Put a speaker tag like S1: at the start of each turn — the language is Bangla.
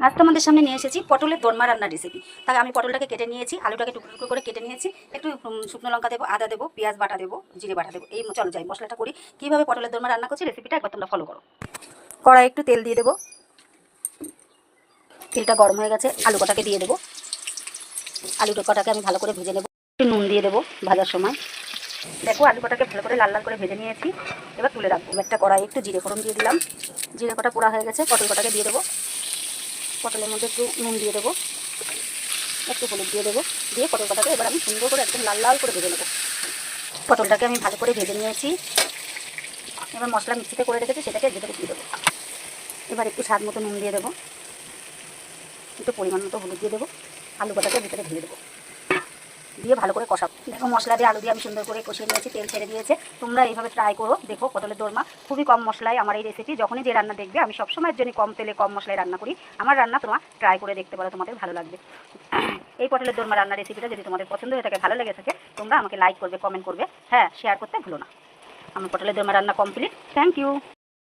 S1: আজ তোমাদের সামনে নিয়ে এসেছি পটলের দোরমা রান্নার রেসিপি। তাই আমি পটলটাকে কেটে নিয়েছি, আলুটাকে টুকরো টুকরো করে কেটে নিয়েছি, একটু শুকনো লঙ্কা দেবো, আদা দেবো, পেঁয়াজ বাটা দেবো, জিরে বাটা দেবো। এই চলো যাই মশলাটা করি। কীভাবে পটলের দোরমা রান্না করছি রেসিপিটা একবার তোমরা ফলো করো। কড়াই একটু তেল দিয়ে দেবো, তেলটা গরম হয়ে গেছে, আলু কটাকে দিয়ে দেবো। আলু কটাকে আমি ভালো করে ভেজে নেবো, একটু নুন দিয়ে দেবো ভাজার সময়। দেখো আলু কটাকে ভালো করে লাল লাল করে ভেজে নিয়েছি, এবার তুলে রাখবো। একটা কড়াই একটু জিরে ফোড়ন দিয়ে দিলাম, জিরে কটা পোড়া হয়ে গেছে, পটল কটাকে দিয়ে দেবো। পটলের মধ্যে একটু নুন দিয়ে দেবো, একটু হলুদ দিয়ে দেবো, দিয়ে পটলটাকে এবার আমি সুন্দর করে একদম লাল লাল করে ভেজে নেবো। পটলটাকে আমি ভালো করে ভেজে নিয়েছি, এবার মশলা মিক্সিতে করে রেখেছি সেটাকে ভেতরে দিয়ে দেবো। এবার একটু স্বাদ মতো নুন দিয়ে দেবো, একটু পরিমাণ মতো হলুদ দিয়ে দেবো, আলু কটাকে ভেতরে ঢেলে দেবো, দিয়ে ভালো করে কষাবো। দেখো মশলা দিয়ে আলু দিয়ে আমি সুন্দর করে কষিয়ে নিয়েছি, তেল ছেড়ে দিয়েছে। তোমরা এইভাবে ট্রাই করো, দেখো পটলের দোরমা খুবই কম মশলায় আমার এই রেসিপি। যখনই যে রান্না দেখবে আমি সবসময়ের জন্য কম তেলে কম মশলায় রান্না করি। আমার রান্না তোমরা ট্রাই করে দেখতে পারো, তোমাদের ভালো লাগবে। এই পটলের দোরমা রান্নার রেসিপিটা যদি তোমাদের পছন্দ হয়ে থাকে, ভালো লেগে থাকে, তোমরা আমাকে লাইক করবে, কমেন্ট করবে, হ্যাঁ শেয়ার করতে ভুলো না। আমার পটলের দোরমা রান্না কমপ্লিট। Thank you.